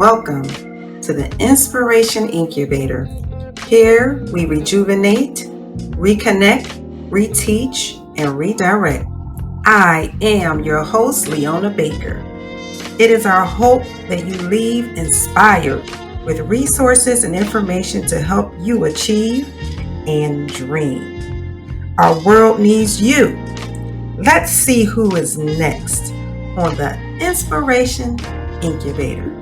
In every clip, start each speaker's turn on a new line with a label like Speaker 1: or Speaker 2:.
Speaker 1: Welcome to the Inspiration Incubator. Here we rejuvenate, reconnect, reteach, and redirect. I am your host, Leonabaker. It is our hope that you leave inspired with resources and information to help you achieve and dream. Our world needs you. Let's see who is next on the Inspiration Incubator.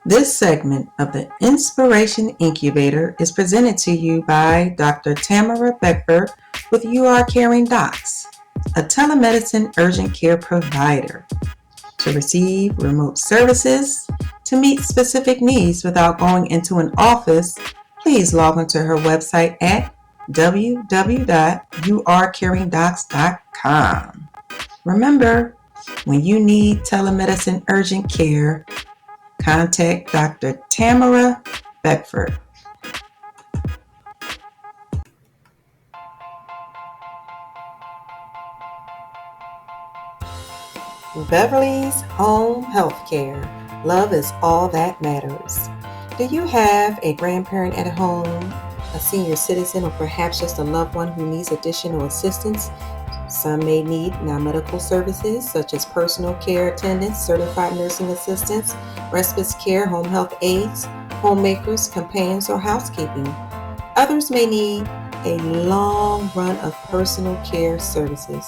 Speaker 1: This segment of the Inspiration Incubator is presented to you by Dr. Tamara Beckford with You Are Caring Docs, a telemedicine urgent care provider. To receive remote services, to meet specific needs without going into an office, please log onto her website at www.youarecaringdocs.com. Remember, when you need telemedicine urgent care, contact Dr. Tamara Beckford. Beverly's Home Healthcare. Love is all that matters. Do you have a grandparent at home, a senior citizen, or perhaps just a loved one who needs additional assistance? Some may need non-medical services such as personal care attendants, certified nursing assistants, respite care, home health aides, homemakers, companions, or housekeeping. Others may need a long run of personal care services.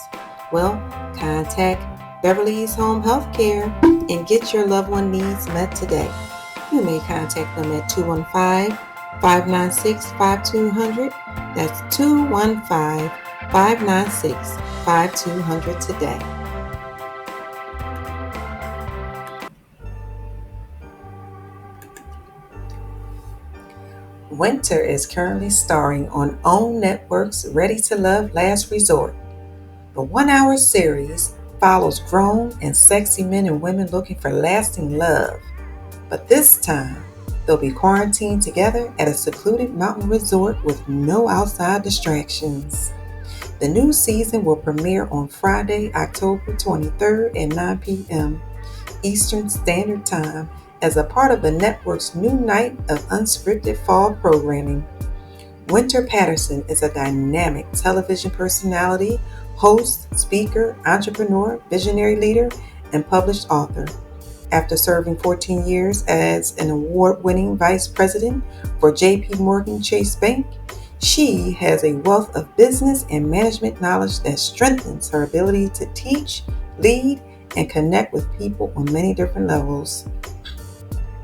Speaker 1: Well, contact Beverly's Home Health Care and get your loved one needs met today. You may contact them at 215-596-5200. That's 215-596-5200 today. Wynter is currently starring on OWN Network's Ready to Love Last Resort. The 1-hour series follows grown and sexy men and women looking for lasting love. But this time, they'll be quarantined together at a secluded mountain resort with no outside distractions. The new season will premiere on Friday, October 23rd at 9 p.m. Eastern Standard Time as a part of the network's new night of unscripted fall programming. Wynter Patterson is a dynamic television personality, host, speaker, entrepreneur, visionary leader, and published author. After serving 14 years as an award-winning vice president for J.P. Morgan Chase Bank, she has a wealth of business and management knowledge that strengthens her ability to teach, lead, and connect with people on many different levels.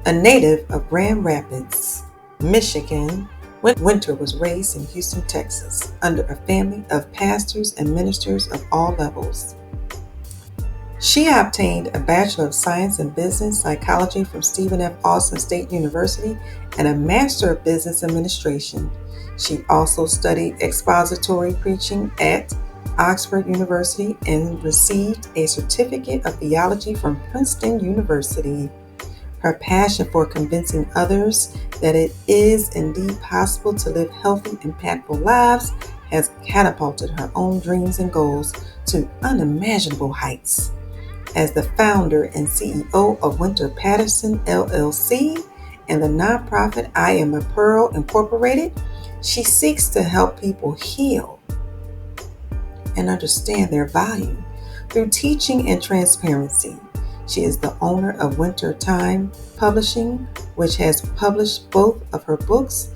Speaker 1: A native of Grand Rapids, Michigan, Wynter was raised in Houston, Texas, under a family of pastors and ministers of all levels. She obtained a Bachelor of Science in Business Psychology from Stephen F. Austin State University and a Master of Business Administration. She also studied expository preaching at Oxford University and received a Certificate of Theology from Princeton University. Her passion for convincing others that it is indeed possible to live healthy, impactful lives has catapulted her own dreams and goals to unimaginable heights. As the founder and CEO of Wynter Patterson, LLC, and the nonprofit I Am a Pearl Incorporated, she seeks to help people heal and understand their value through teaching and transparency. She is the owner of Winter Time Publishing, which has published both of her books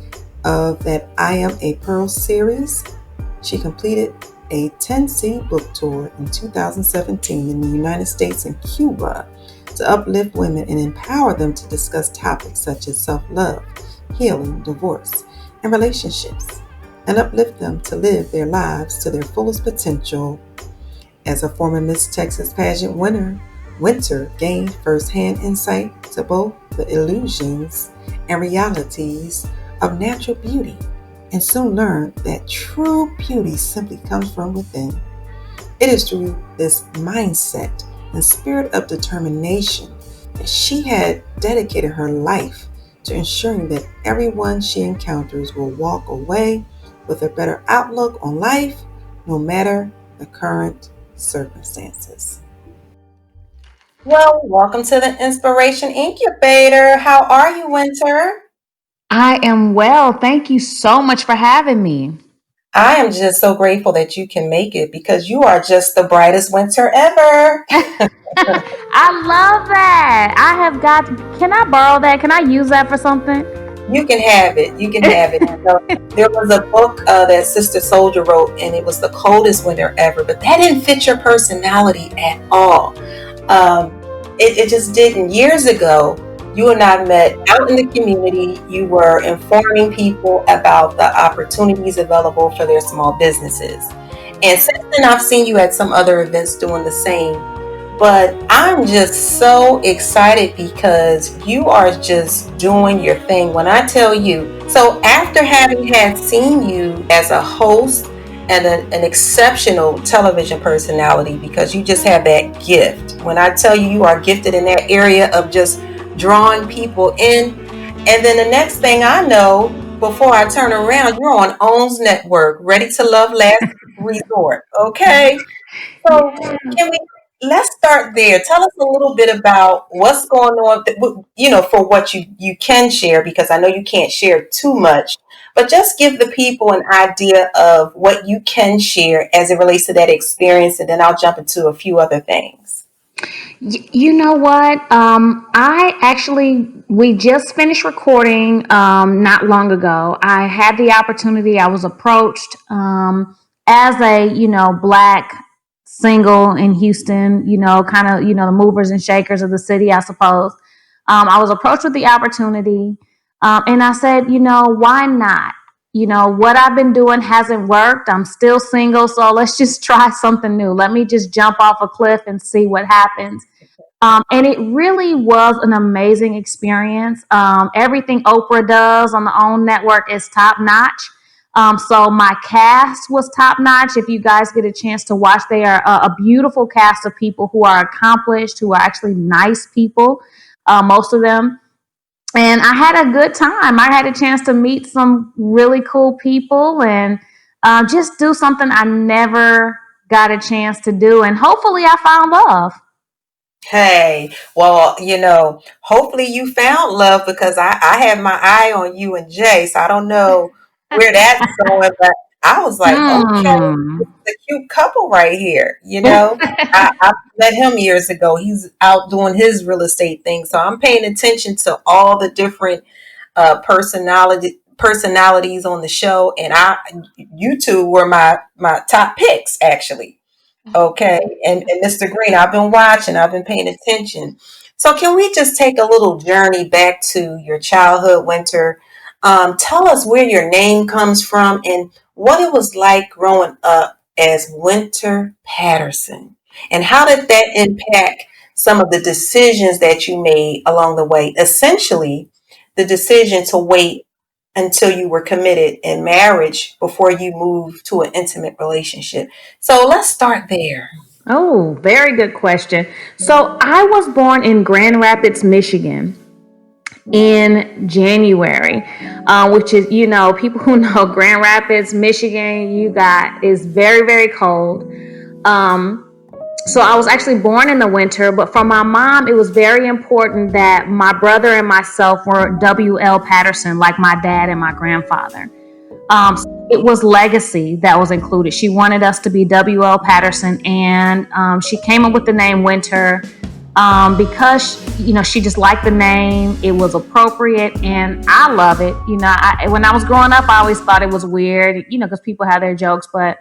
Speaker 1: of that I Am a Pearl series. She completed a 10-city book tour in 2017 in the United States and Cuba to uplift women and empower them to discuss topics such as self-love, healing, divorce, and relationships, and uplift them to live their lives to their fullest potential. As a former Miss Texas pageant winner, Wynter gained first-hand insight to both the illusions and realities of natural beauty, and soon learned that true beauty simply comes from within. It is through this mindset and spirit of determination that she had dedicated her life to ensuring that everyone she encounters will walk away with a better outlook on life, no matter the current circumstances. Well, welcome to the Inspiration Incubator. How are you, Wynter?
Speaker 2: I am well. Thank you so much for having me.
Speaker 1: I am just so grateful that you can make it because you are just the brightest winter ever.
Speaker 2: I love that. I have got. Can I borrow that? Can I use that for something?
Speaker 1: You can have it. You can have it. There was a book that Sister Soldier wrote, and it was the coldest winter ever, but that didn't fit your personality at all. Um, it just didn't. Years ago, you and I met out in the community. You were informing people about the opportunities available for their small businesses. And since then, I've seen you at some other events doing the same. But I'm just so excited because you are just doing your thing. When I tell you, so after having had seen you as a host and an exceptional television personality, because you just have that gift. When I tell you, you are gifted in that area of just drawing people in. And then the next thing I know, before I turn around, you're on OWN's network, Ready to Love Last Resort. Okay. So
Speaker 2: Yeah.
Speaker 1: can we let's start there. Tell us a little bit about what's going on, for what you can share, because I know you can't share too much, but just give the people an idea of what you can share as it relates to that experience, and then I'll jump into a few other things.
Speaker 2: You know what? We just finished recording not long ago. I had the opportunity, I was approached as a, black single in Houston, kind of, the movers and shakers of the city, I suppose. I was approached with the opportunity and I said, why not? What I've been doing hasn't worked. I'm still single, so let's just try something new. Let me just jump off a cliff and see what happens. And it really was an amazing experience. Everything Oprah does on the OWN network is top notch. So my cast was top notch. If you guys get a chance to watch, they are a beautiful cast of people who are accomplished, who are actually nice people, most of them. And I had a good time. I had a chance to meet some really cool people and just do something I never got a chance to do. And hopefully, I found love.
Speaker 1: Hey, well, hopefully you found love because I had my eye on you and Jay, so I don't know where that's going, but I was like, okay,
Speaker 2: Hmm.
Speaker 1: this is a cute couple right here. I met him years ago. He's out doing his real estate thing, so I'm paying attention to all the different personalities on the show, and you two were my top picks actually. Okay. And Mr. Green, I've been watching, I've been paying attention. So can we just take a little journey back to your childhood, Wynter? Tell us where your name comes from and what it was like growing up as Wynter Patterson. And how did that impact some of the decisions that you made along the way? Essentially, the decision to wait until you were committed in marriage before you moved to an intimate relationship. So let's start there.
Speaker 2: Oh, very good question. So I was born in Grand Rapids, Michigan in January, which is, people who know Grand Rapids, Michigan, you got is very, very cold. Um, so I was actually born in the winter, but for my mom, it was very important that my brother and myself were W.L. Patterson, like my dad and my grandfather. So it was legacy that was included. She wanted us to be W.L. Patterson, and she came up with the name Wynter because she just liked the name. It was appropriate, and I love it. When I was growing up, I always thought it was weird, because people have their jokes, but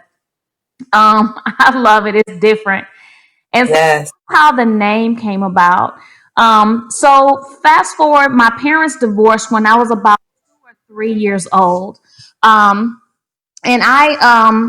Speaker 2: I love it. It's different, and so
Speaker 1: Yes.
Speaker 2: how the name came about. So fast forward, my parents divorced when I was about 2 or 3 years old. Um, and I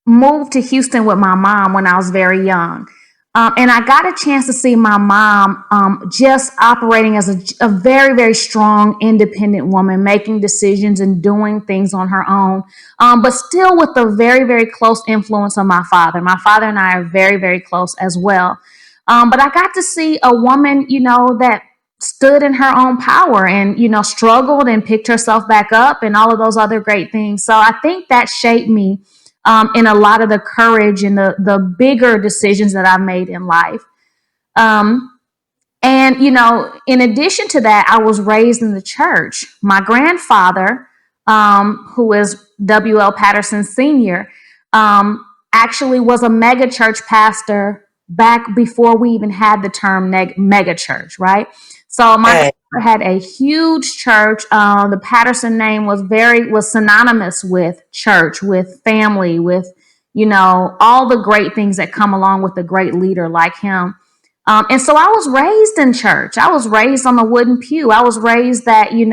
Speaker 2: moved to Houston with my mom when I was very young. And I got a chance to see my mom just operating as a very, very strong, independent woman, making decisions and doing things on her own, but still with the very, very close influence of my father. My father and I are very, very close as well. But I got to see a woman, that stood in her own power and, struggled and picked herself back up and all of those other great things. So I think that shaped me in a lot of the courage and the bigger decisions that I've made in life. And, in addition to that, I was raised in the church. My grandfather, who is W.L. Patterson Sr., actually was a mega church pastor back before we even had the term mega church, right? So my
Speaker 1: Hey.
Speaker 2: grandfather had a huge church. The Patterson name was synonymous with church, with family, with, all the great things that come along with a great leader like him. And so I was raised in church. I was raised on the wooden pew. I was raised that, you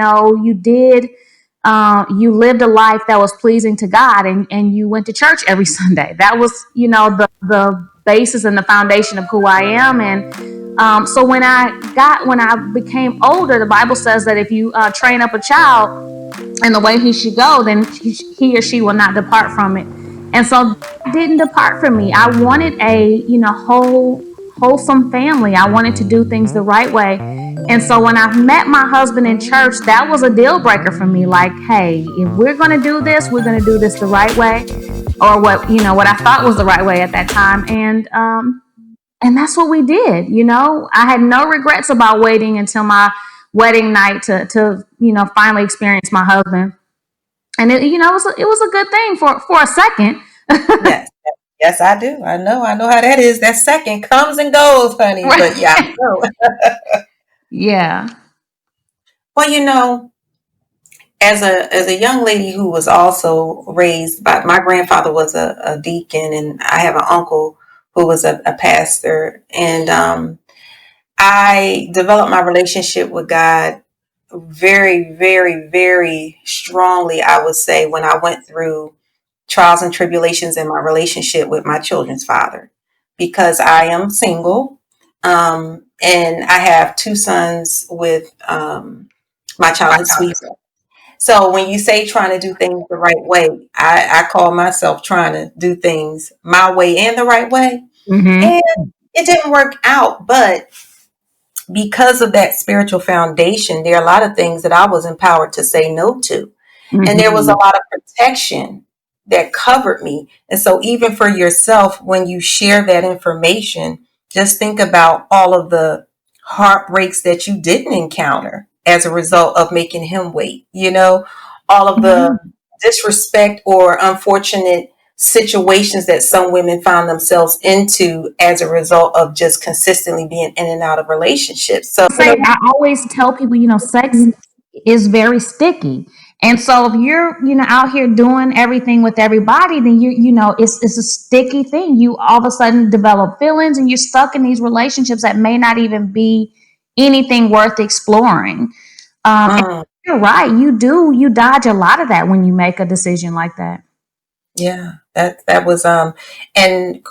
Speaker 2: lived a life that was pleasing to God, and you went to church every Sunday. That was, the basis and the foundation of who I am. And so when I became older, the Bible says that if you train up a child in the way he should go, then he or she will not depart from it. And so that didn't depart from me. I wanted a, wholesome family. I wanted to do things the right way. And so when I met my husband in church, that was a deal breaker for me. Like, hey, if we're going to do this, we're going to do this the right way, or what I thought was the right way at that time. And that's what we did. I had no regrets about waiting until my wedding night to finally experience my husband. And it was a good thing for a second.
Speaker 1: Yes. Yes, I do. I know how that is. That second comes and goes, honey. But yeah, I know.
Speaker 2: Yeah.
Speaker 1: Well, as a young lady who was also raised by my grandfather was a deacon, and I have an uncle who was a pastor, and I developed my relationship with God very, very, very strongly, I would say, when I went through trials and tribulations in my relationship with my children's father, because I am single, and I have two sons with my childhood sweetheart. So when you say trying to do things the right way, I call myself trying to do things my way and the right way.
Speaker 2: Mm-hmm.
Speaker 1: And it didn't work out, but because of that spiritual foundation, there are a lot of things that I was empowered to say no to. And there was a
Speaker 2: Mm-hmm.
Speaker 1: lot of protection that covered me. And so, even for yourself, when you share that information, just think about all of the heartbreaks that you didn't encounter as a result of making him wait, all of the
Speaker 2: Mm-hmm.
Speaker 1: disrespect or unfortunate situations that some women found themselves into as a result of just consistently being in and out of relationships. So,
Speaker 2: I always tell people, sex is very sticky. And so if you're, out here doing everything with everybody, then it's a sticky thing. You all of a sudden develop feelings, and you're stuck in these relationships that may not even be anything worth exploring. And
Speaker 1: mm,
Speaker 2: you're right. You dodge a lot of that when you make a decision like that.
Speaker 1: yeah, that was and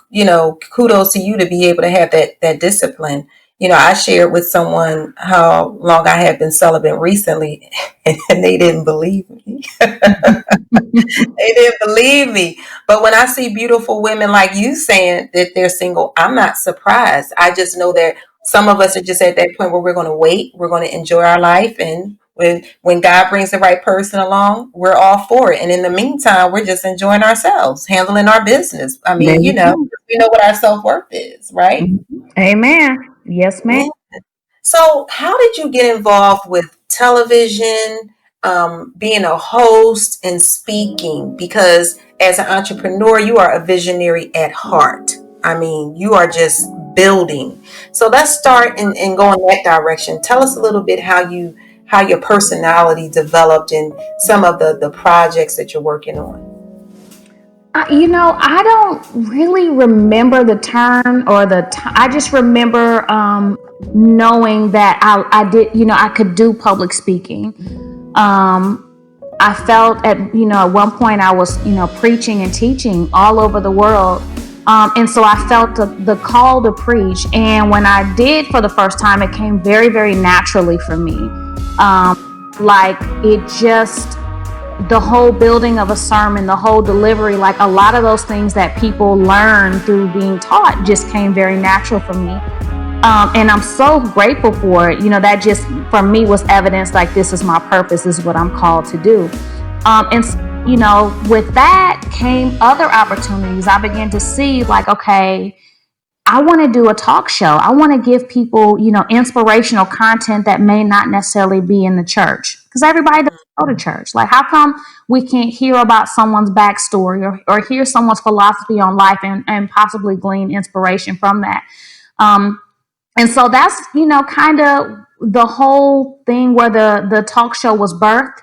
Speaker 1: kudos to you to be able to have that discipline. I shared with someone how long I had been celibate recently, and they didn't believe me. They didn't believe me. But when I see beautiful women like you saying that they're single, I'm not surprised. I just know that some of us are just at that point where we're going to wait, we're going to enjoy our life, and when God brings the right person along, we're all for it. And in the meantime, we're just enjoying ourselves, handling our business. I
Speaker 2: There
Speaker 1: mean,
Speaker 2: you go.
Speaker 1: we know what our self-worth is, right?
Speaker 2: Amen. Yes, ma'am.
Speaker 1: Yeah. So, how did you get involved with television, being a host, and speaking? Because as an entrepreneur, you are a visionary at heart. I mean, you are just building. So let's start and go in that direction. Tell us a little bit how your personality developed and some of the projects that you're working on.
Speaker 2: I don't really remember the turn or the time. I just remember knowing that I did, I could do public speaking. Um, I felt at one point I was, preaching and teaching all over the world. And so I felt the call to preach. And when I did for the first time, it came very, very naturally for me. Like it just, the whole building of a sermon, the whole delivery, like a lot of those things that people learn through being taught just came very natural for me. And I'm so grateful for it. That just for me was evidence like this is my purpose, this is what I'm called to do. And with that came other opportunities. I began to see like, okay, I want to do a talk show. I want to give people, inspirational content that may not necessarily be in the church, because everybody doesn't go to church. Like, how come we can't hear about someone's backstory, or hear someone's philosophy on life, and possibly glean inspiration from that? Um, and so that's, kind of the whole thing where the talk show was birthed.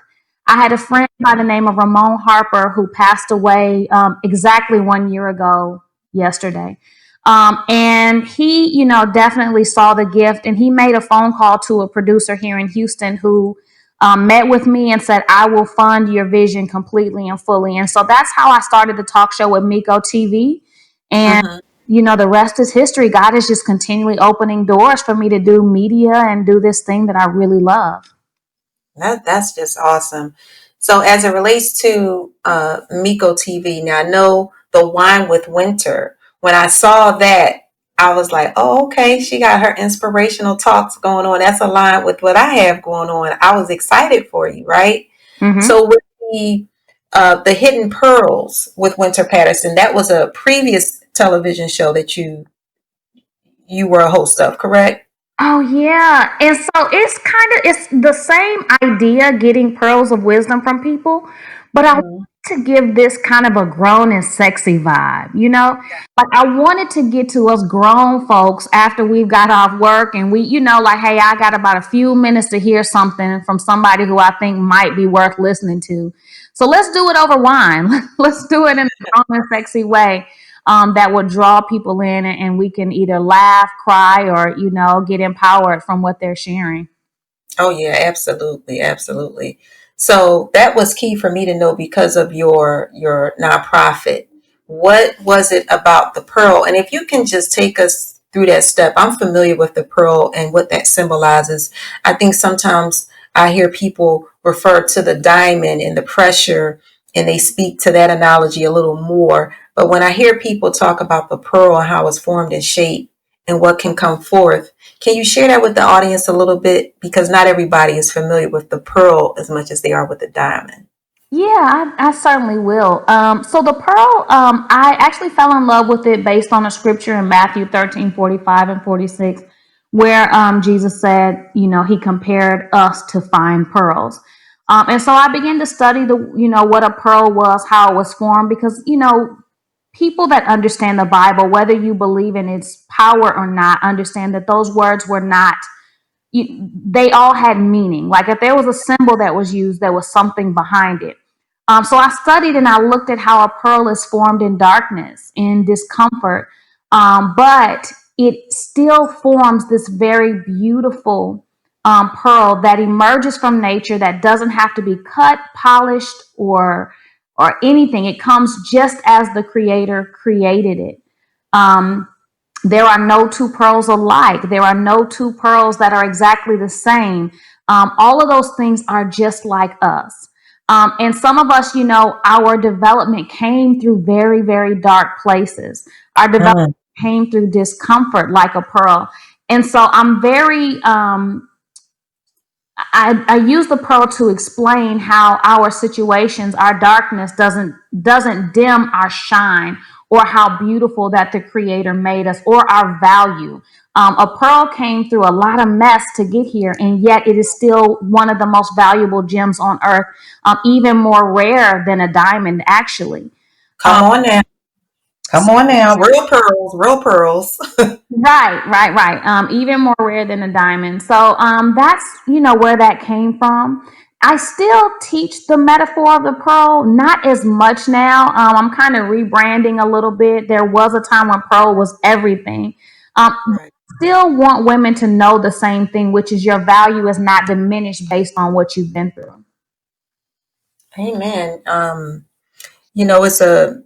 Speaker 2: I had a friend by the name of Ramon Harper who passed away exactly 1 year ago yesterday. And he, definitely saw the gift, and he made a phone call to a producer here in Houston who met with me and said, I will fund your vision completely and fully. And so that's how I started the talk show with Miko TV. And
Speaker 1: Mm-hmm.
Speaker 2: the rest is history. God is just continually opening doors for me to do media and do this thing that I really love.
Speaker 1: That's just awesome. So as it relates to Miko TV, now I know the wine with Wynter. When I saw that, I was like, oh, okay, she got her inspirational talks going on. That's aligned with what I have going on. I was excited for you, right?
Speaker 2: Mm-hmm.
Speaker 1: So with the Hidden Pearls with Wynter Patterson, that was a previous television show that you were a host of, correct?
Speaker 2: Oh yeah. And so it's the same idea, getting pearls of wisdom from people, but I want
Speaker 1: Mm-hmm.
Speaker 2: to give this kind of a grown and sexy vibe. Like, I wanted to get to us grown folks after we've got off work, and we, like, hey, I got about a few minutes to hear something from somebody who I think might be worth listening to. So let's do it over wine. Let's do it in a grown and sexy way, that would draw people in, and we can either laugh, cry, or, get empowered from what they're sharing.
Speaker 1: Oh yeah, absolutely, absolutely. So that was key for me to know because of your nonprofit. What was it about the pearl? And if you can just take us through that step. I'm familiar with the pearl and what that symbolizes. I think sometimes I hear people refer to the diamond and the pressure, and they speak to that analogy a little more. But when I hear people talk about the pearl and how it's formed and shaped and what can come forth, can you share that with the audience a little bit? Because not everybody is familiar with the pearl as much as they are with the diamond.
Speaker 2: Yeah, I certainly will. So the pearl, I actually fell in love with it based on a scripture in Matthew 13:45 and 46, where Jesus said, he compared us to fine pearls. And so I began to study what a pearl was, how it was formed, because, people that understand the Bible, whether you believe in its power or not, understand that those words were not, they all had meaning. Like, if there was a symbol that was used, there was something behind it. So I studied and I looked at how a pearl is formed in darkness, in discomfort, but it still forms this very beautiful pearl that emerges from nature, that doesn't have to be cut, polished, or anything. It comes just as the Creator created it. Um, there are no two pearls alike. There are no two pearls that are exactly the same. All of those things are just like us. And some of us, our development came through very, very dark places. Our development
Speaker 1: Mm.
Speaker 2: came through discomfort, like a pearl. And so I'm very, I use the pearl to explain how our situations, our darkness doesn't dim our shine, or how beautiful that the Creator made us, or our value. A pearl came through a lot of mess to get here, and yet it is still one of the most valuable gems on earth, even more rare than a diamond, actually.
Speaker 1: Come on now. Come on now. Real pearls, real pearls.
Speaker 2: Right, right, right. Even more rare than a diamond. So that's where that came from. I still teach the metaphor of the pearl, not as much now. I'm kind of rebranding a little bit. There was a time when pearl was everything.
Speaker 1: Right.
Speaker 2: Still want women to know the same thing, which is your value is not diminished based on what you've been through.
Speaker 1: Amen. You know, it's a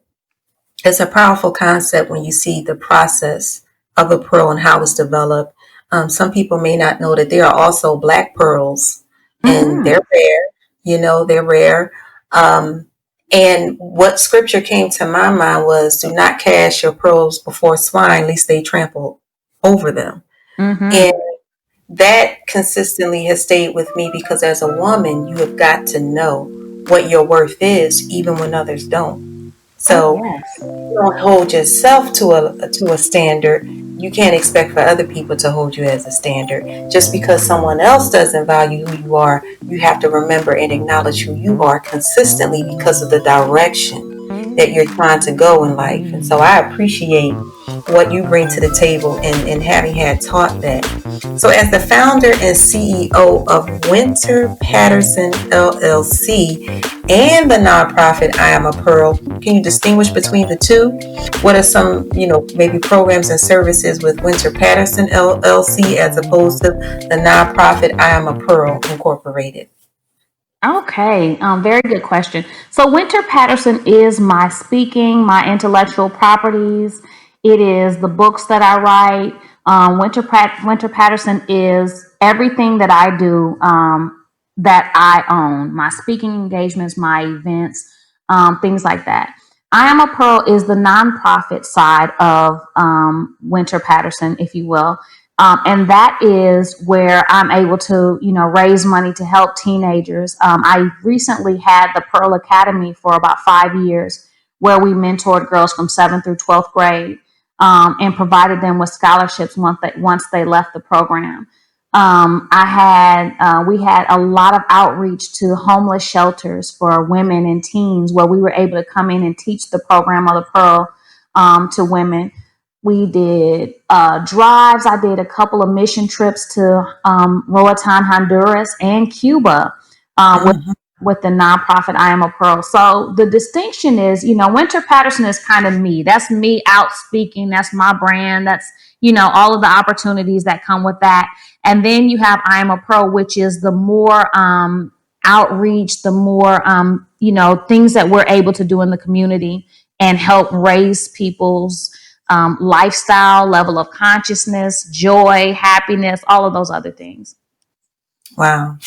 Speaker 1: powerful concept when you see the process of a pearl and how it's developed. Some people may not know that there are also black pearls, and
Speaker 2: Mm-hmm.
Speaker 1: they're rare. They're rare. Um, and what scripture came to my mind was, "Do not cast your pearls before swine, lest they trample over them." And
Speaker 2: Mm-hmm.
Speaker 1: that consistently has stayed with me because as a woman, you have got to know what your worth is, even when others don't.
Speaker 2: Oh
Speaker 1: So
Speaker 2: yes.
Speaker 1: you don't hold yourself to a standard. you can't expect for other people to hold you as a standard. Just because someone else doesn't value who you are, you have to remember and acknowledge who you are consistently because of the direction that you're trying to go in life. And so I appreciate what you bring to the table and having had taught that. So, as the founder and CEO of Wynter Patterson LLC and the nonprofit I Am a Pearl, can you distinguish between the two? What are some, maybe programs and services with Wynter Patterson LLC as opposed to the nonprofit I Am a Pearl Incorporated?
Speaker 2: Okay, very good question. So, Wynter Patterson is my speaking, my intellectual properties. It is the books that I write. Wynter Patterson is everything that I do that I own. My speaking engagements, my events, things like that. I Am a Pearl is the nonprofit side of Wynter Patterson, if you will. And that is where I'm able to, raise money to help teenagers. I recently had the Pearl Academy for about 5 years, where we mentored girls from 7th through 12th grade and provided them with scholarships once they left the program. We had a lot of outreach to homeless shelters for women and teens, where we were able to come in and teach the program of the Pearl to women. We did drives. I did a couple of mission trips to Roatan, Honduras, and Cuba with the nonprofit I Am a Pearl. So the distinction is, Wynter Patterson is kind of me. That's me out speaking. That's my brand. That's, all of the opportunities that come with that. And then you have I Am a Pearl, which is the more outreach, the more, things that we're able to do in the community and help raise people's lifestyle, level of consciousness, joy, happiness, all of those other things.
Speaker 1: Wow.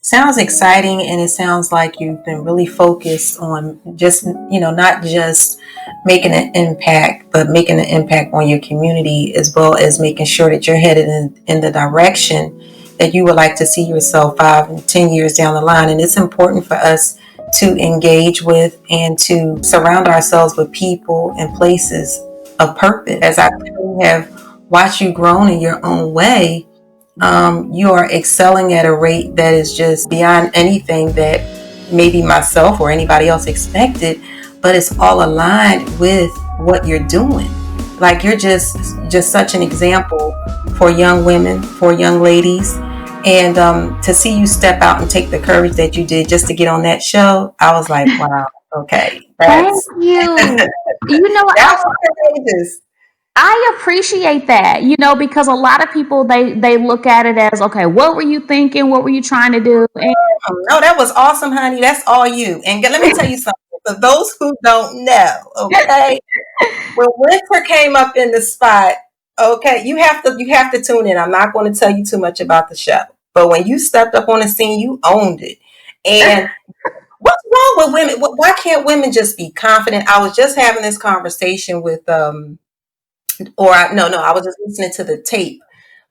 Speaker 1: Sounds exciting, and it sounds like you've been really focused on just, not just making an impact, but making an impact on your community, as well as making sure that you're headed in the direction that you would like to see yourself 5 and 10 years down the line. And it's important for us to engage with and to surround ourselves with people and places of purpose. As I have watched you grown in your own way, you are excelling at a rate that is just beyond anything that maybe myself or anybody else expected, but it's all aligned with what you're doing. Like, you're just such an example for young women, for young ladies. And to see you step out and take the courage that you did just to get on that show, I was like, wow, okay,
Speaker 2: Thank
Speaker 1: that's
Speaker 2: you. You know,
Speaker 1: that was courageous.
Speaker 2: I appreciate that, because a lot of people they look at it as, okay, what were you thinking? What were you trying to do? And
Speaker 1: No, that was awesome, honey. That's all you. And let me tell you something. For those who don't know, okay, when Wynter came up in the spot, okay, you have to tune in. I'm not going to tell you too much about the show, but when you stepped up on the scene, you owned it. And what's wrong with women? Why can't women just be confident? I was just having this conversation with no, I was just listening to the tape.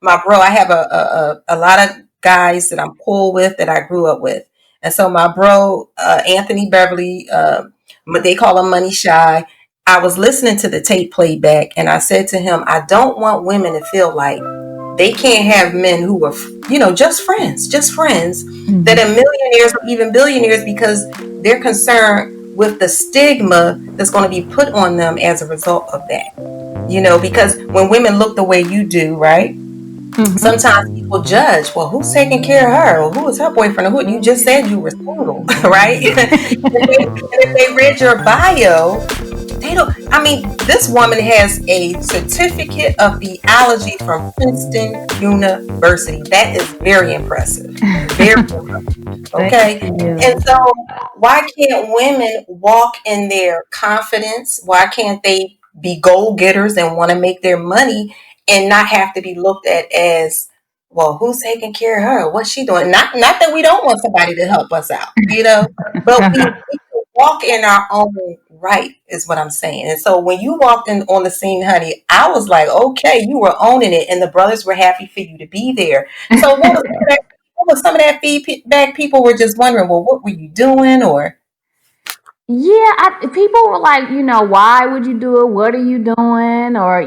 Speaker 1: My bro, I have a lot of guys that I'm cool with that I grew up with, and so my bro Anthony Beverly, they call him Money Shy. I was listening to the tape playback, and I said to him, I don't want women to feel like they can't have men who are, just friends that are millionaires or even billionaires, because they're concerned with the stigma that's going to be put on them as a result of that. Because when women look the way you do, right?
Speaker 2: Mhm.
Speaker 1: Sometimes people judge, well, who's taking care of her? Or who is her boyfriend? Or who? You just said you were single, right? And if they read your bio, they don't. I mean, this woman has a certificate of theology from Princeton University. That is very impressive. Very impressive.
Speaker 2: Thank
Speaker 1: Okay. And
Speaker 2: you.
Speaker 1: so, why can't women walk in their confidence? Why can't they be goal getters and want to make their money and not have to be looked at as, well, who's taking care of her? What's she doing? Not that we don't want somebody to help us out, but we can walk in our own right, is what I'm saying. And so when you walked in on the scene, honey, I was like, okay, you were owning it, and the brothers were happy for you to be there. So what was some of that feedback? People were just wondering, well, what were you doing? Or
Speaker 2: Yeah, people were like, why would you do it? What are you doing? Or,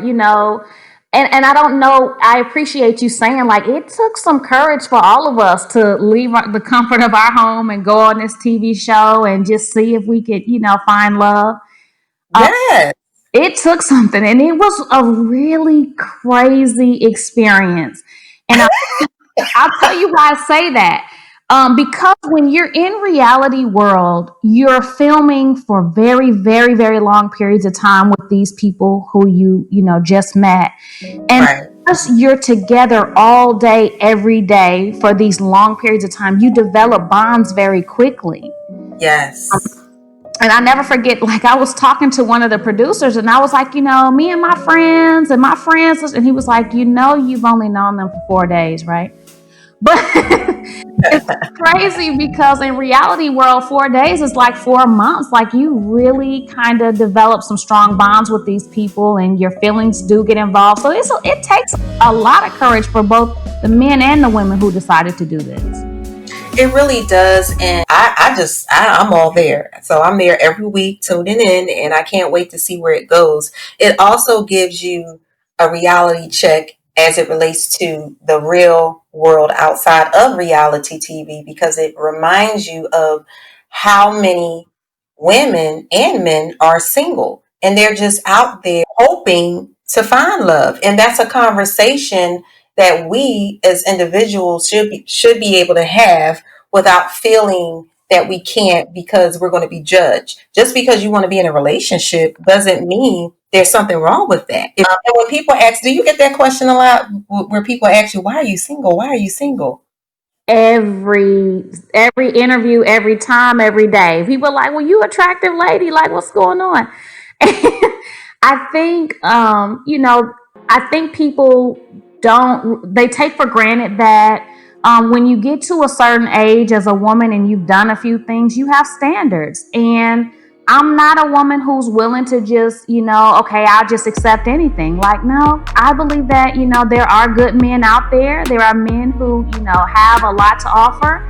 Speaker 2: and I don't know. I appreciate you saying like it took some courage for all of us to leave the comfort of our home and go on this TV show and just see if we could, find love. Um,
Speaker 1: Yes.
Speaker 2: it took something, and it was a really crazy experience. And I'll tell you why I say that. Because when you're in reality world, you're filming for very, very, very long periods of time with these people who you just met, and
Speaker 1: Right.
Speaker 2: because you're together all day, every day for these long periods of time, you develop bonds very quickly.
Speaker 1: Yes.
Speaker 2: And I never forget, like I was talking to one of the producers and I was like, me and my friends and my friends, and he was like, you've only known them for 4 days, right? But it's crazy because in reality world, 4 days is like 4 months. Like you really kind of develop some strong bonds with these people and your feelings do get involved. So it takes a lot of courage for both the men and the women who decided to do this.
Speaker 1: It really does. And I'm all there. So I'm there every week tuning in, and I can't wait to see where it goes. It also gives you a reality check as it relates to the real world outside of reality TV, because it reminds you of how many women and men are single and they're just out there hoping to find love. And that's a conversation that we as individuals should be able to have without feeling that we can't because we're going to be judged. Just because you want to be in a relationship doesn't mean there's something wrong with that. And when people ask, do you get that question a lot where people ask you, why are you single? Why are you single?
Speaker 2: Every interview, every time, every day. People are like, well, you attractive lady, like what's going on? I think I think people don't they take for granted that when you get to a certain age as a woman and you've done a few things, you have standards. And I'm not a woman who's willing to just, okay, I'll just accept anything. Like, no, I believe that, there are good men out there. There are men who, have a lot to offer.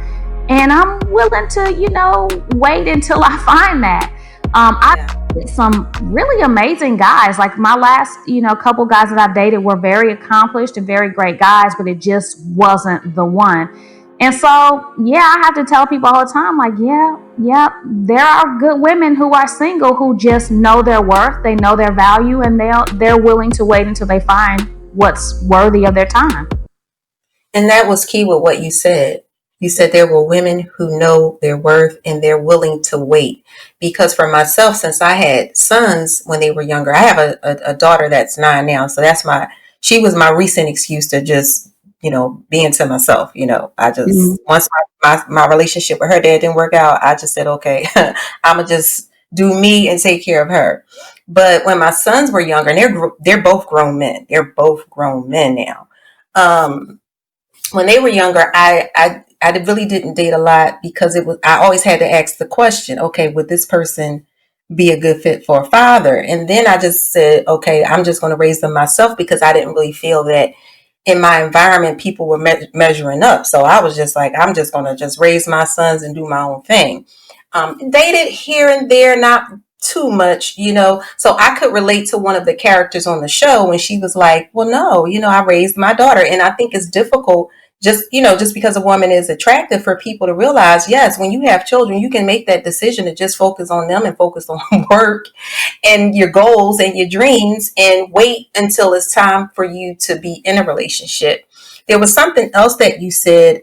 Speaker 2: And I'm willing to, wait until I find that. I
Speaker 1: Yeah.
Speaker 2: dated some really amazing guys. Like my last, couple guys that I've dated were very accomplished and very great guys, but it just wasn't the one. And so, yeah, I have to tell people all the time, like, yeah, there are good women who are single who just know their worth, they know their value, and they're willing to wait until they find what's worthy of their time.
Speaker 1: And that was key with what you said. You said there were women who know their worth and they're willing to wait. Because for myself, since I had sons when they were younger, I have a daughter that's 9 now. So she was my recent excuse to just, being to myself. I
Speaker 2: Mm-hmm.
Speaker 1: just, once my relationship with her dad didn't work out, I just said, okay, I'm going to just do me and take care of her. But when my sons were younger, and they're both grown men, they're both grown men now. When they were younger, I really didn't date a lot because I always had to ask the question, okay, would this person be a good fit for a father? And then I just said, okay, I'm just going to raise them myself because I didn't really feel that in my environment people were measuring up. So I was just like, I'm just going to just raise my sons and do my own thing. Dated here and there, not too much, so I could relate to one of the characters on the show when she was like, well, no, I raised my daughter. And I think it's difficult just because a woman is attractive for people to realize, yes, when you have children, you can make that decision to just focus on them and focus on work and your goals and your dreams and wait until it's time for you to be in a relationship. There was something else that you said.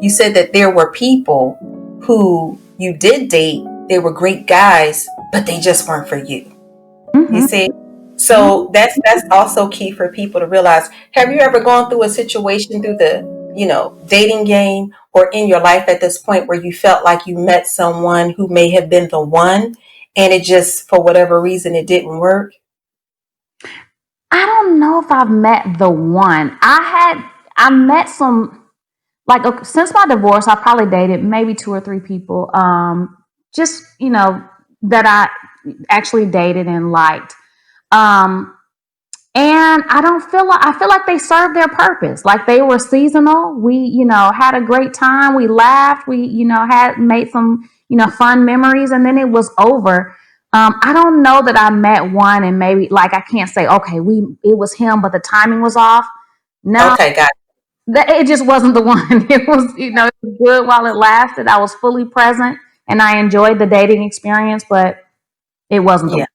Speaker 1: You said that there were people who you did date, they were great guys, but they just weren't for you. You
Speaker 2: Mm-hmm.
Speaker 1: see? So that's also key for people to realize. Have you ever gone through a situation through the, dating game or in your life at this point where you felt like you met someone who may have been the one and it just, for whatever reason, it didn't work?
Speaker 2: I don't know if I've met the one. I met some like since my divorce, I probably dated maybe two or three people. Just that I actually dated and liked. Um, and I feel like they served their purpose. Like they were seasonal. We had a great time. We laughed. We had made some fun memories, and then it was over. I don't know that I met one and maybe like I can't say okay, we it was him, but the timing was off. No,
Speaker 1: Okay, got
Speaker 2: it just wasn't the one. It was, it was good while it lasted. I was fully present and I enjoyed the dating experience, but it wasn't
Speaker 1: it.
Speaker 2: the
Speaker 1: Yeah.
Speaker 2: one.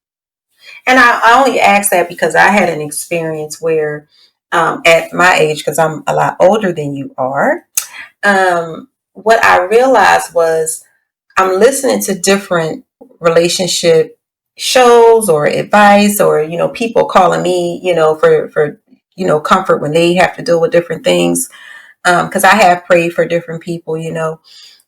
Speaker 1: And I only ask that because I had an experience where, at my age, because I'm a lot older than you are, what I realized was I'm listening to different relationship shows or advice, or people calling me, for comfort when they have to deal with different things. Because I have prayed for different people.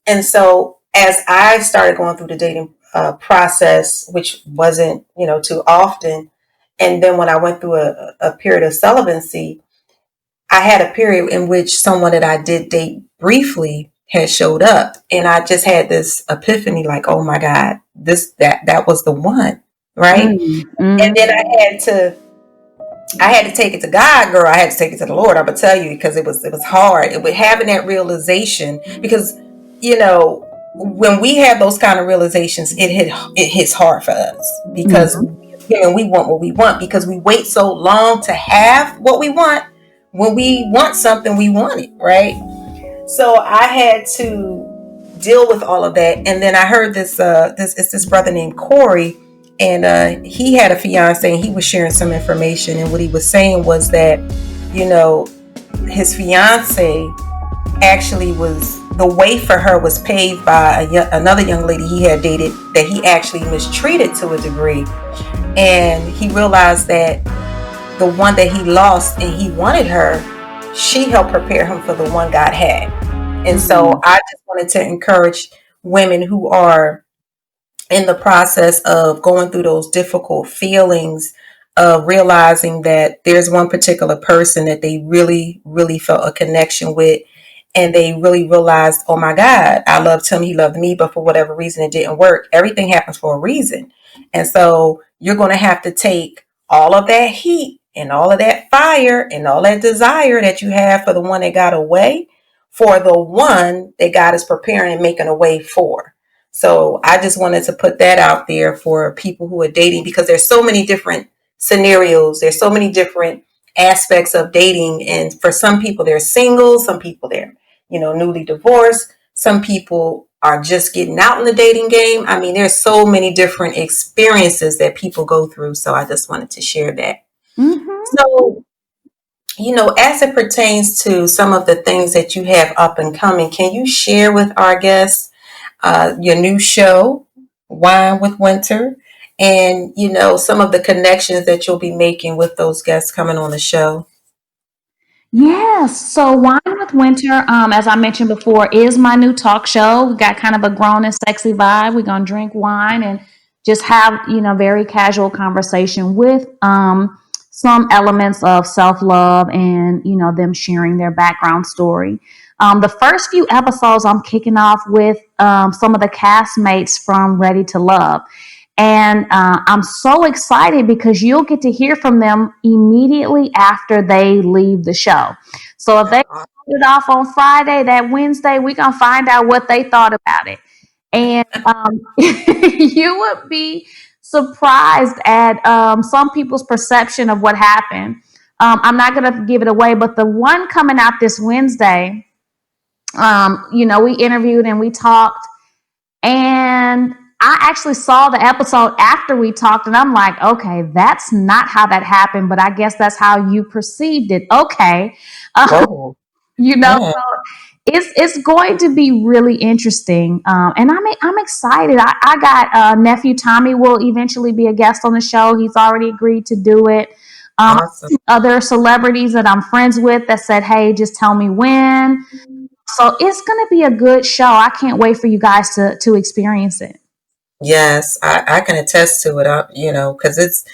Speaker 1: And so as I started going through the dating process, which wasn't, too often, and then when I went through a period of celibacy, I had a period in which someone that I did date briefly had showed up, and I just had this epiphany, like, oh my God, that was the one, right? And then I had to take it to God, girl. I had to take it to the Lord. I'm gonna tell you, because it was hard. It was having that realization, because when we have those kind of realizations, it hits hard for us, because
Speaker 2: Mm-hmm.
Speaker 1: we want what we want, because we wait so long to have what we want. When we want something, we want it, right? So I had to deal with all of that, and then I heard this brother named Corey, and he had a fiance, and he was sharing some information, and what he was saying was that, you know, his fiance actually was the way for her was paved by another young lady he had dated that he actually mistreated to a degree, and he realized that the one that he lost and he wanted her, she helped prepare him for the one God had. And so
Speaker 2: Mm-hmm.
Speaker 1: I just wanted to encourage women who are in the process of going through those difficult feelings, of realizing that there's one particular person that they really, really felt a connection with. And they really realized, oh my God, I loved him, he loved me, but for whatever reason, it didn't work. Everything happens for a reason. And so you're going to have to take all of that heat and all of that fire and all that desire that you have for the one that got away, for the one that God is preparing and making a way for. So I just wanted to put that out there for people who are dating, because there's so many different scenarios. There's so many different aspects of dating. And for some people, they're single. Some people, they're, newly divorced. Some people are just getting out in the dating game. I mean, there's so many different experiences that people go through. So I just wanted to share that.
Speaker 2: Mm-hmm.
Speaker 1: So, as it pertains to some of the things that you have up and coming, can you share with our guests your new show, Wine with Wynter, and some of the connections that you'll be making with those guests coming on the show?
Speaker 2: Yes. So Wine with Winter, as I mentioned before, is my new talk show. We got kind of a grown and sexy vibe. We're gonna drink wine and just have, very casual conversation with some elements of self-love and, them sharing their background story. The first few episodes I'm kicking off with some of the castmates from Ready to Love. And I'm so excited because you'll get to hear from them immediately after they leave the show. So if they started off on Friday, that Wednesday, we're going to find out what they thought about it. And you would be surprised at some people's perception of what happened. I'm not going to give it away, but the one coming out this Wednesday, we interviewed and we talked, and I actually saw the episode after we talked, and I'm like, okay, that's not how that happened, but I guess that's how you perceived it. Okay. Uh,
Speaker 1: Whoa. Mm,
Speaker 2: so it's going to be really interesting, and I'm excited. I got nephew Tommy will eventually be a guest on the show. He's already agreed to do it.
Speaker 1: awesome.
Speaker 2: Other celebrities that I'm friends with that said, "Hey, just tell me when." So it's going to be a good show. I can't wait for you guys to experience it.
Speaker 1: Yes, I can attest to it. Because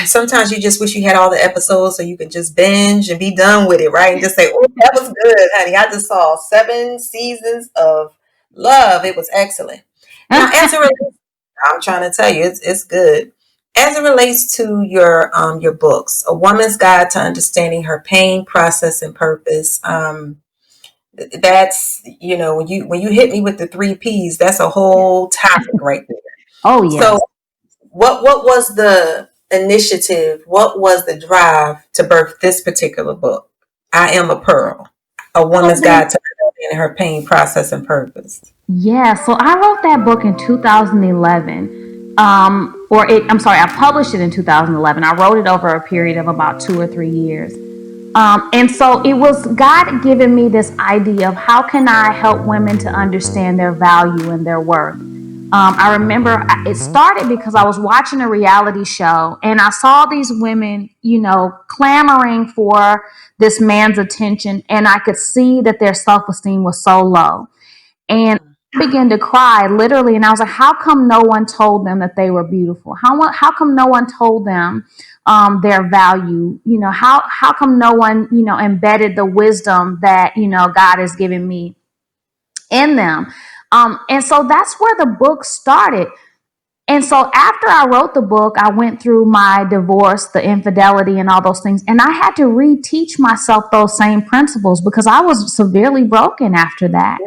Speaker 1: sometimes you just wish you had all the episodes so you could just binge and be done with it, right? And just say, oh, that was good, honey. I just saw 7 seasons of love. It was excellent. Now, as it relates, I'm trying to tell you, it's good. As it relates to your books, A Woman's Guide to Understanding Her Pain, Process, and Purpose. That's when you hit me with the 3 P's, that's a whole topic right there.
Speaker 2: Oh,
Speaker 1: So
Speaker 2: yes.
Speaker 1: what was the initiative? What was the drive to birth this particular book? I Am a Pearl, a
Speaker 2: So
Speaker 1: woman's
Speaker 2: the
Speaker 1: guide to understanding her pain, process, and purpose.
Speaker 2: Yeah, so I wrote that book in 2011. I'm sorry, I published it in 2011. I wrote it over a period of about 2 or 3 years. And so it was God giving me this idea of how can I help women to understand their value and their worth. I remember it started because I was watching a reality show and I saw these women, clamoring for this man's attention, and I could see that their self esteem was so low. And I began to cry literally, and I was like, how come no one told them that they were beautiful? How come no one told them their value? How come no one, embedded the wisdom that, God has given me in them? And so that's where the book started. And so after I wrote the book, I went through my divorce, the infidelity, and all those things. And I had to reteach myself those same principles because I was severely broken after that.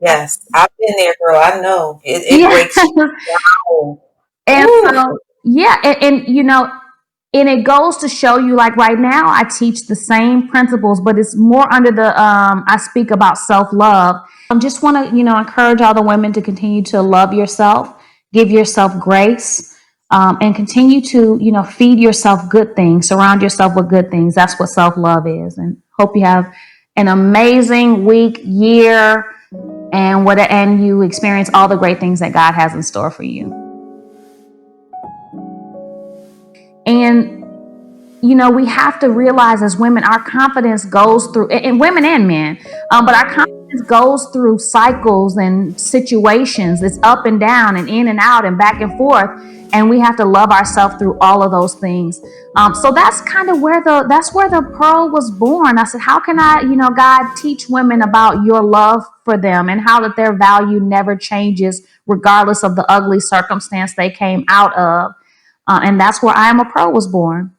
Speaker 1: Yes, I've been there, girl. I know it
Speaker 2: Yeah.
Speaker 1: breaks you down.
Speaker 2: And
Speaker 1: Ooh.
Speaker 2: so, yeah, and it goes to show you, like right now, I teach the same principles, but it's more under I speak about self love. Just want to, encourage all the women to continue to love yourself, give yourself grace, and continue to, feed yourself good things, surround yourself with good things. That's what self love is. And hope you have an amazing week, year, and you experience all the great things that God has in store for you. And we have to realize as women, our confidence goes through, and women and men, but our confidence goes through cycles and situations. It's up and down and in and out and back and forth. And we have to love ourselves through all of those things. So that's kind of that's where the pearl was born. I said, how can I, God, teach women about your love for them and how that their value never changes regardless of the ugly circumstance they came out of. And that's where I Am a Pro was born.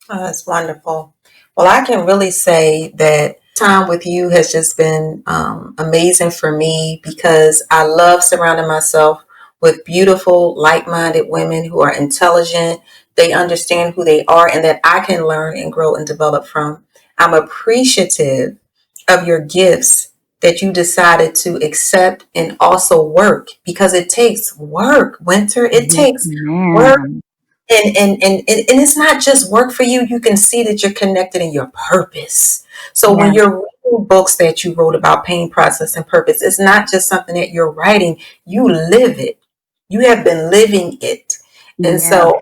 Speaker 1: Oh, that's wonderful. Well, I can really say that time with you has just been amazing for me because I love surrounding myself with beautiful, like-minded women who are intelligent. They understand who they are and that I can learn and grow and develop from. I'm appreciative of your gifts that you decided to accept and also work because it takes work, Wynter. It
Speaker 2: Yes,
Speaker 1: takes work,
Speaker 2: ma'am.
Speaker 1: and it's not just work for you. You can see that you're connected in your purpose. So when
Speaker 2: Yeah.
Speaker 1: you're reading books that you wrote about pain, process, and purpose, it's not just something that you're writing. You live it. You have been living it. And
Speaker 2: Yeah.
Speaker 1: so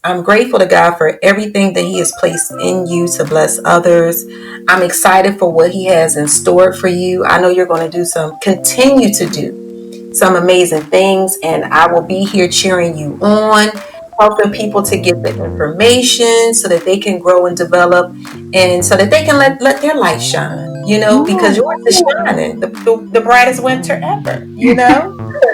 Speaker 1: I'm grateful to God for everything that He has placed in you to bless others. I'm excited for what He has in store for you. I know you're going to continue to do some amazing things, and I will be here cheering you on, helping people to get the information so that they can grow and develop and so that they can let their light shine, because
Speaker 2: Yeah.
Speaker 1: yours is shining, the brightest winter ever.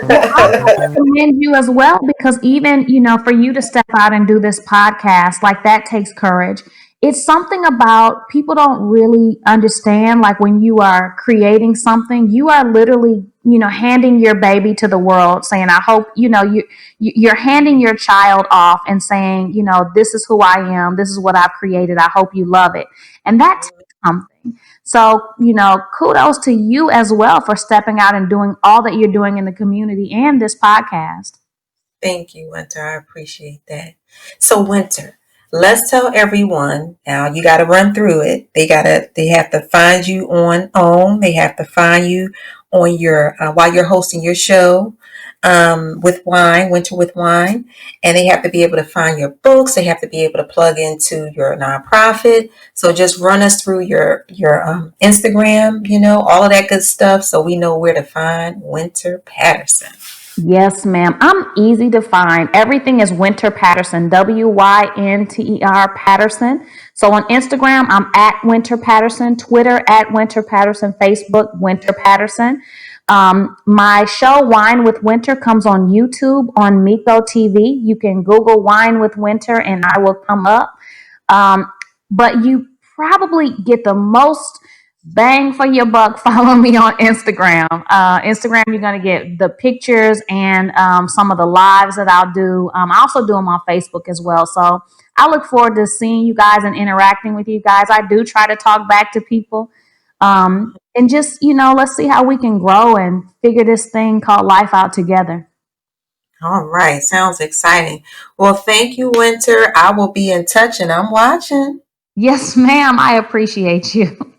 Speaker 2: Well, I want to commend you as well because even, for you to step out and do this podcast, like that takes courage. It's something about people don't really understand. Like when you are creating something, you are literally, handing your baby to the world saying, I hope, you're handing your child off and saying, this is who I am. This is what I've created. I hope you love it. And that takes something. So, kudos to you as well for stepping out and doing all that you're doing in the community and this podcast.
Speaker 1: Thank you, Winter. I appreciate that. So, Winter, let's tell everyone now. You got to run through it. They have to find you on OWN. They have to find you on your while you're hosting your show with wine, Winter with Wine, and they have to be able to find your books. They have to be able to plug into your nonprofit. So, just run us through your Instagram, all of that good stuff, so we know where to find Wynter Patterson.
Speaker 2: Yes, ma'am. I'm easy to find. Everything is Wynter Patterson, Wynter Patterson. So on Instagram, I'm at Wynter Patterson, Twitter at Wynter Patterson, Facebook, Wynter Patterson. My show, Wine with Wynter, comes on YouTube on Miko TV. You can Google Wine with Wynter and I will come up. But you probably get the most bang for your buck, follow me on Instagram. Instagram, you're going to get the pictures and some of the lives that I'll do. I also do them on Facebook as well. So I look forward to seeing you guys and interacting with you guys. I do try to talk back to people. And just, let's see how we can grow and figure this thing called life out together.
Speaker 1: All right, sounds exciting. Well, thank you, Wynter. I will be in touch and I'm watching.
Speaker 2: Yes, ma'am. I appreciate you.